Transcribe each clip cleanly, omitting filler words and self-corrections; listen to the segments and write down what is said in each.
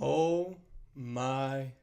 Oh my.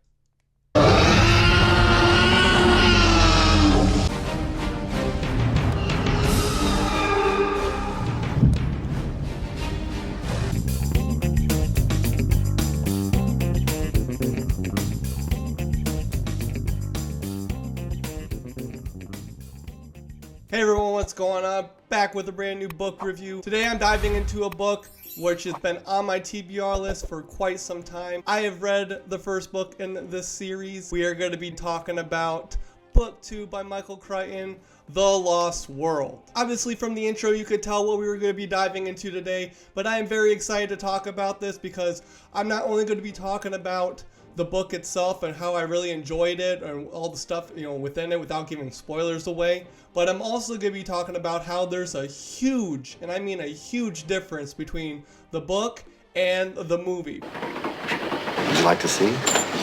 Hey everyone, what's going on? Back with a brand new book review. Today I'm diving into a book which has been on my TBR list for quite some time. I have read the first book in this series. We are going to be talking about book 2 by Michael Crichton, The Lost World. Obviously from the intro you could tell what we were going to be diving into today, but I am very excited to talk about this because I'm not only going to be talking about the book itself and how I really enjoyed it and all the stuff, within it without giving spoilers away. But I'm also going to be talking about how there's a huge, and I mean a huge difference between the book and the movie. Would you like to see?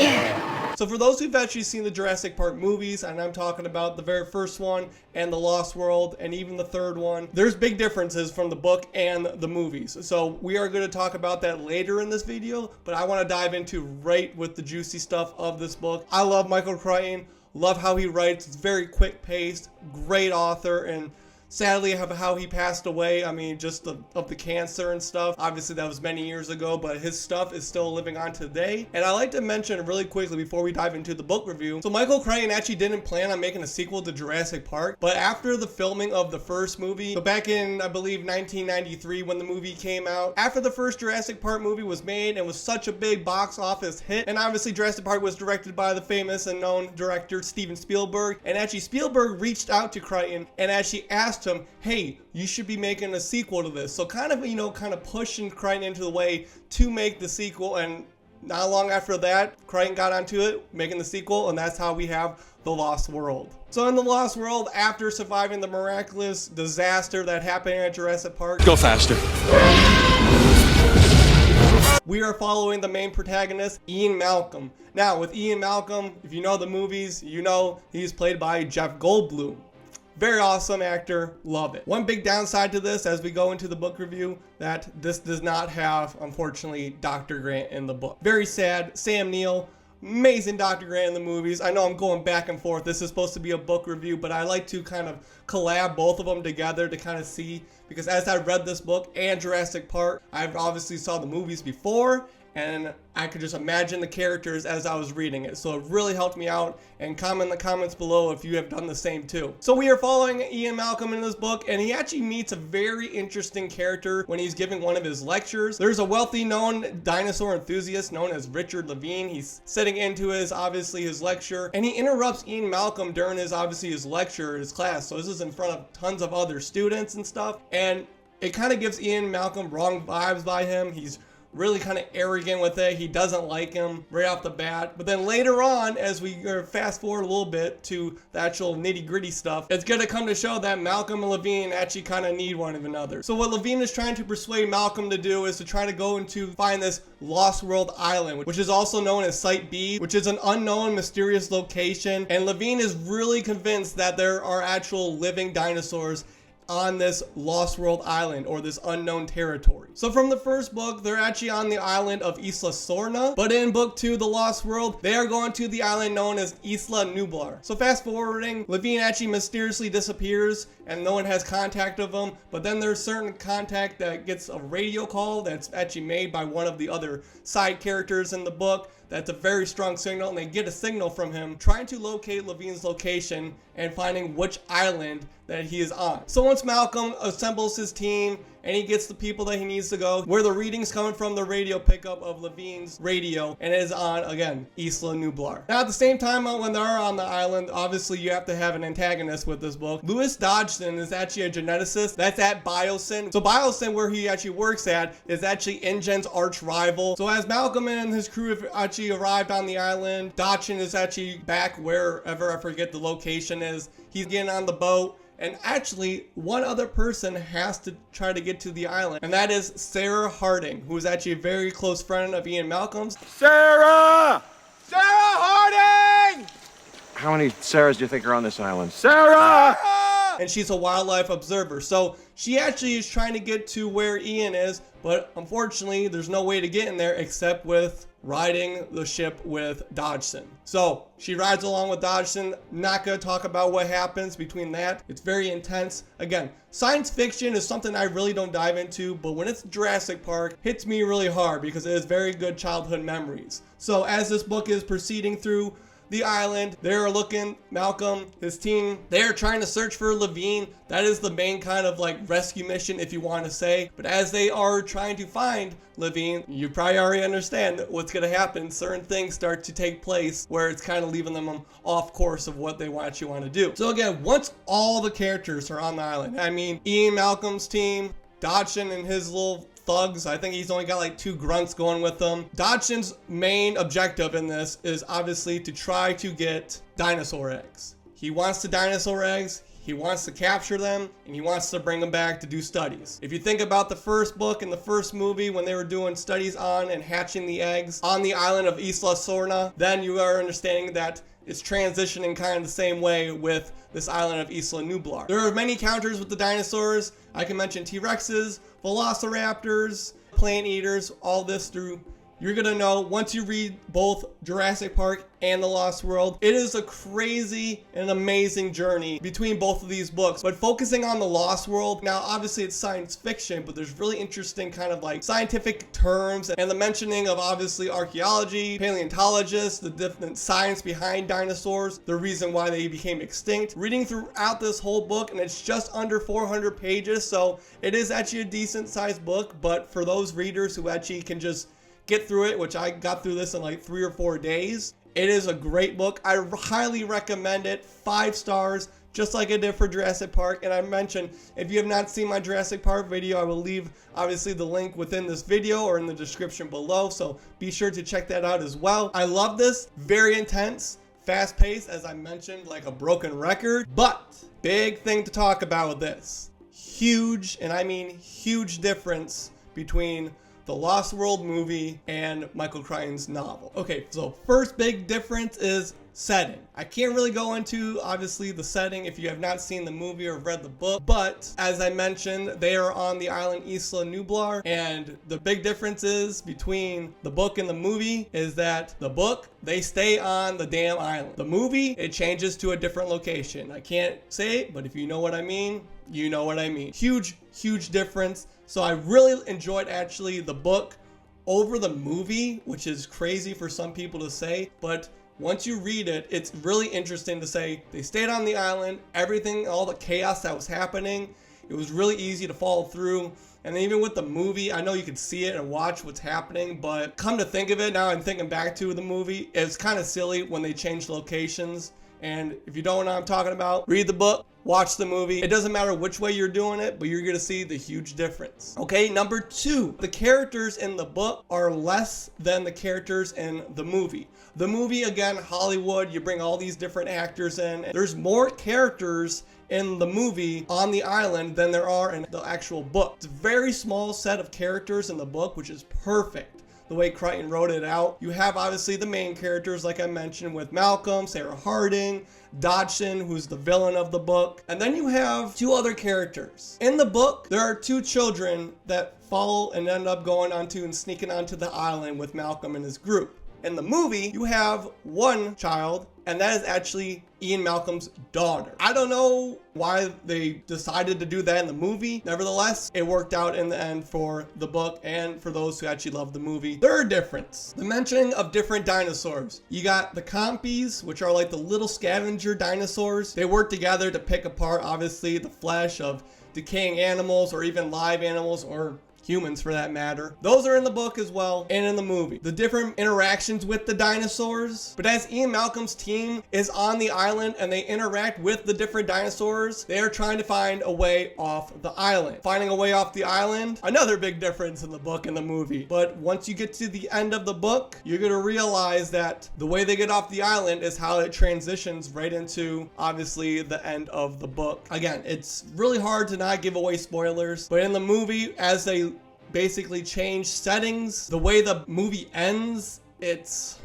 Yeah. So for those who've actually seen the Jurassic Park movies, and I'm talking about the very first one and The Lost World and even the third one, there's big differences from the book and the movies. So we are going to talk about that later in this video, but I want to dive into right with the juicy stuff of this book. I love Michael Crichton, love how he writes. It's very quick paced, great author, and sadly, how he passed away, I mean, just of the cancer and stuff. Obviously, that was many years ago, but his stuff is still living on today. And I like to mention really quickly before we dive into the book review. So Michael Crichton actually didn't plan on making a sequel to Jurassic Park, but after the filming of the first movie, so back in, I believe, 1993 when the movie came out, after the first Jurassic Park movie was made and was such a big box office hit, and obviously Jurassic Park was directed by the famous and known director Steven Spielberg, and actually Spielberg reached out to Crichton and actually asked him, hey, you should be making a sequel to this. So kind of pushing Crichton into the way to make the sequel, and not long after that, Crichton got onto it, making the sequel, and that's how we have The Lost World. So in The Lost World, after surviving the miraculous disaster that happened at Jurassic Park, go faster. We are following the main protagonist, Ian Malcolm. Now, with Ian Malcolm, if you know the movies, you know he's played by Jeff Goldblum. Very awesome actor, love it. One big downside to this as we go into the book review, that this does not have, unfortunately, Dr. Grant in the book. Very sad. Sam Neill, amazing Dr. Grant in the movies. I know I'm going back and forth. This is supposed to be a book review, but I like to kind of collab both of them together to kind of see, because as I read this book and Jurassic Park, I've obviously saw the movies before, and I could just imagine the characters as I was reading it. So it really helped me out, and comment in the comments below if you have done the same too. So we are following Ian Malcolm in this book, and he actually meets a very interesting character when he's giving one of his lectures. There's a wealthy known dinosaur enthusiast known as Richard Levine. He's sitting into his lecture, and he interrupts Ian Malcolm during his lecture, his class. So this is in front of tons of other students and stuff, and it kind of gives Ian Malcolm wrong vibes by him. He's really kind of arrogant with it. He doesn't like him right off the bat. But then later on, as we fast forward a little bit to the actual nitty gritty stuff, it's going to come to show that Malcolm and Levine actually kind of need one of another. So what Levine is trying to persuade Malcolm to do is to try to go into find this Lost World Island, which is also known as Site B, which is an unknown mysterious location. And Levine is really convinced that there are actual living dinosaurs on this Lost World Island, or this unknown territory. So from the first book, they're actually on the island of Isla Sorna, but in book 2, The Lost World, they are going to the island known as Isla Nublar. So fast forwarding, Levine actually mysteriously disappears and no one has contact of him, but then there's certain contact that gets a radio call that's actually made by one of the other side characters in the book. That's a very strong signal, and they get a signal from him trying to locate Levine's location and finding which island that he is on. So once Malcolm assembles his team and he gets the people that he needs to go, where the readings coming from the radio pickup of Levine's radio, and it is on, again, Isla Nublar. Now at the same time, when they're on the island, obviously you have to have an antagonist with this book. Louis Dodgson is actually a geneticist that's at Biosyn. So Biosyn, where he actually works at, is actually InGen's arch rival. So as Malcolm and his crew have actually arrived on the island, Dodgson is actually back wherever, I forget the location is. He's getting on the boat. And actually, one other person has to try to get to the island, and that is Sarah Harding, who is actually a very close friend of Ian Malcolm's. Sarah! Sarah Harding! How many Sarahs do you think are on this island? Sarah! and she's a wildlife observer. So she actually is trying to get to where Ian is, but unfortunately there's no way to get in there except with riding the ship with Dodgson. So she rides along with Dodgson. Not gonna talk about what happens between that. It's very intense. Again, science fiction is something I really don't dive into, but when it's Jurassic Park, it hits me really hard because it is very good childhood memories. So as this book is proceeding through the island, they're looking, Malcolm, his team, they're trying to search for Levine. That is the main kind of like rescue mission, if you want to say. But as they are trying to find Levine, you probably already understand what's going to happen. Certain things start to take place where it's kind of leaving them off course of what they actually want to do. So again, once all the characters are on the island, I mean, Ian Malcolm's team, Dodgson and his little thugs, I think he's only got like 2 grunts going with them. Dodgson's main objective in this is obviously to try to get dinosaur eggs. He wants the dinosaur eggs, he wants to capture them, and he wants to bring them back to do studies. If you think about the first book and the first movie when they were doing studies on and hatching the eggs on the island of Isla Sorna, then you are understanding that it's transitioning kind of the same way with this island of Isla Nublar. There are many encounters with the dinosaurs. I can mention T-Rexes, Velociraptors, plant eaters, all this through. You're gonna know once you read both Jurassic Park and The Lost World. It is a crazy and amazing journey between both of these books. But focusing on The Lost World, now obviously it's science fiction, but there's really interesting kind of like scientific terms and the mentioning of obviously archaeology, paleontologists, the different science behind dinosaurs, the reason why they became extinct. Reading throughout this whole book, and it's just under 400 pages, so it is actually a decent sized book, but for those readers who actually can just get through it, which I got through this in like 3 or 4 days. It is a great book. I highly recommend it. 5 stars, just like I did for Jurassic Park. And I mentioned, if you have not seen my Jurassic Park video, I will leave obviously the link within this video or in the description below. So be sure to check that out as well. I love this. Very intense, fast paced, as I mentioned, like a broken record. But big thing to talk about with this. Huge, and I mean huge difference between the Lost World movie and Michael Crichton's novel. Okay, so first big difference is setting. I can't really go into obviously the setting if you have not seen the movie or read the book, but as I mentioned, they are on the island Isla Nublar, and the big difference is between the book and the movie is that the book, they stay on the damn island. The movie, it changes to a different location. I can't say it, but if you know what I mean, you know what I mean. Huge difference. So I really enjoyed actually the book over the movie, which is crazy for some people to say, but once you read it, it's really interesting to say they stayed on the island, everything, all the chaos that was happening, it was really easy to follow through. And even with the movie, I know you could see it and watch what's happening, but come to think of it, now I'm thinking back to the movie, it's kind of silly when they changed locations. And if you don't know what I'm talking about, read the book, watch the movie. It doesn't matter which way you're doing it, but you're gonna see the huge difference. Okay, number 2, the characters in the book are less than the characters in the movie. The movie, again, Hollywood, you bring all these different actors in. There's more characters in the movie on the island than there are in the actual book. It's a very small set of characters in the book, which is perfect. The way Crichton wrote it out. You have obviously the main characters, like I mentioned, with Malcolm, Sarah Harding, Dodgson, who's the villain of the book. And then you have 2 other characters. In the book, there are 2 children that follow and end up going onto and sneaking onto the island with Malcolm and his group. In the movie, you have 1 child, and that is actually Ian Malcolm's daughter. I don't know why they decided to do that in the movie. Nevertheless, it worked out in the end for the book and for those who actually love the movie. Third difference, the mentioning of different dinosaurs. You got the compies, which are like the little scavenger dinosaurs. They work together to pick apart, obviously, the flesh of decaying animals or even live animals or humans for that matter. Those are in the book as well and in the movie. The different interactions with the dinosaurs. But as Ian Malcolm's team is on the island and they interact with the different dinosaurs, they are trying to find a way off the island. Finding a way off the island, another big difference in the book and the movie. But once you get to the end of the book, you're gonna realize that the way they get off the island is how it transitions right into obviously the end of the book. Again, it's really hard to not give away spoilers, but in the movie, as they basically change settings, the way the movie ends, it's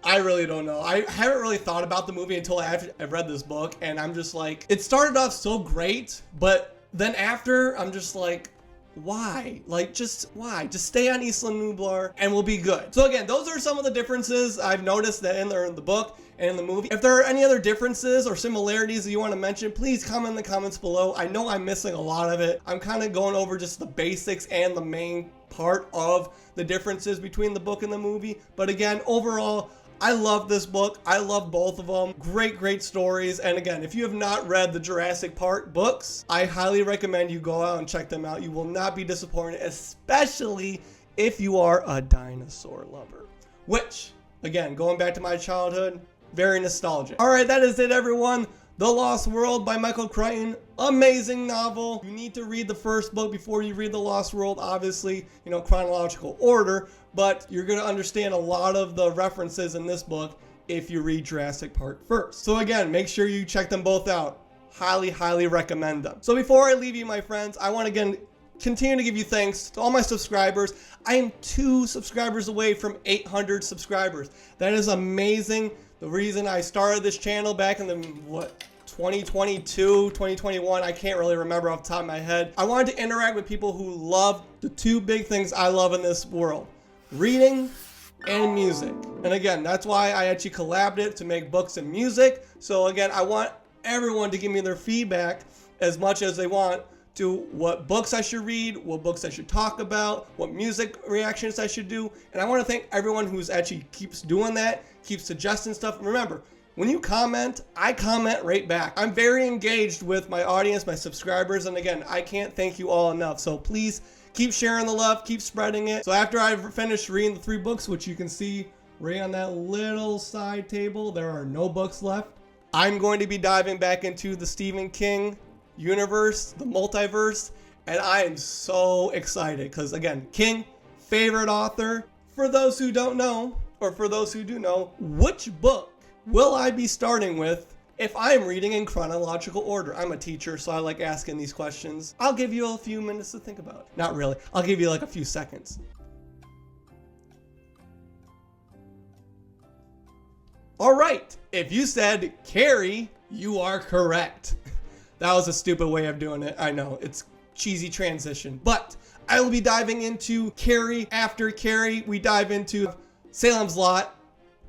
I really don't know. I haven't really thought about the movie until I've read this book, and I'm just like, it started off so great, but then after, I'm just like, why? Like, just why? Just stay on Isla Nublar and we'll be good. So again, those are some of the differences I've noticed that in the book and in the movie. If there are any other differences or similarities that you want to mention, please comment in the comments below. I know I'm missing a lot of it. I'm kind of going over just the basics and the main part of the differences between the book and the movie. But again, overall, I love this book. I love both of them. Great stories. And again, if you have not read the Jurassic Park books, I highly recommend you go out and check them out. You will not be disappointed, especially if you are a dinosaur lover. Which, again, going back to my childhood, very nostalgic. All right, that is it, everyone. The Lost World by Michael Crichton. Amazing novel. You need to read the first book before you read The Lost World, obviously, chronological order, but you're going to understand a lot of the references in this book if you read Jurassic Park first. So again, make sure you check them both out. Highly recommend them. So before I leave you, my friends, I want to again continue to give you thanks to all my subscribers. I am 2 subscribers away from 800 subscribers. That is amazing. The reason I started this channel back in the, 2022, 2021, I can't really remember off the top of my head. I wanted to interact with people who love the 2 big things I love in this world: reading and music. And again, that's why I actually collabed it to make books and music. So again, I want everyone to give me their feedback as much as they want to what books I should read, what books I should talk about, what music reactions I should do. And I want to thank everyone who's actually keeps doing that, keeps suggesting stuff. Remember, when you comment, I comment right back. I'm very engaged with my audience, my subscribers, and again, I can't thank you all enough. So please keep sharing the love, keep spreading it. So after I've finished reading the 3 books, which you can see right on that little side table, there are no books left. I'm going to be diving back into the Stephen King universe, the multiverse, and I am so excited because again, King, favorite author. For those who don't know, or for those who do know, which book will I be starting with if I'm reading in chronological order? I'm a teacher, so I like asking these questions. I'll give you a few minutes to think about it. Not really. I'll give you like a few seconds. All right. If you said Carrie, you are correct. That was a stupid way of doing it. I know, it's cheesy transition, but I will be diving into Carrie. After Carrie, we dive into Salem's Lot,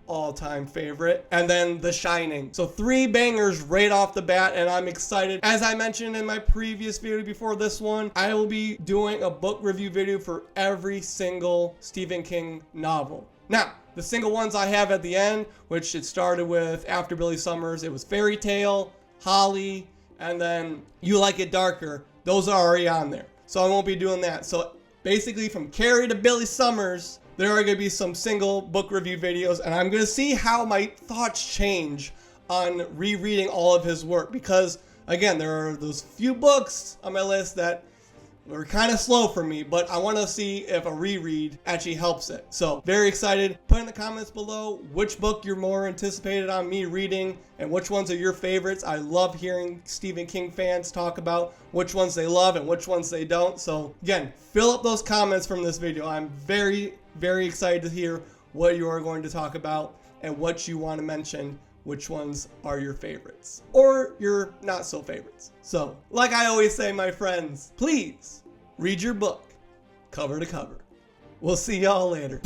all-time favorite, and then The Shining. So 3 bangers right off the bat, and I'm excited. As I mentioned in my previous video before this one, I will be doing a book review video for every single Stephen King novel. Now, the single ones I have at the end, which it started with after Billy Summers, it was Fairy Tale, Holly, and then You Like It Darker. Those are already on there, so I won't be doing that. So basically from Carrie to Billy Summers, there are going to be some single book review videos, and I'm going to see how my thoughts change on rereading all of his work, because again, there are those few books on my list that were kind of slow for me, but I want to see if a reread actually helps it. So very excited. Put in the comments below which book you're more anticipated on me reading and which ones are your favorites. I love hearing Stephen King fans talk about which ones they love and which ones they don't. So again, fill up those comments from this video. I'm very excited to hear what you are going to talk about and what you want to mention, which ones are your favorites or your not so favorites. So like I always say, my friends, please read your book cover to cover. We'll see y'all later.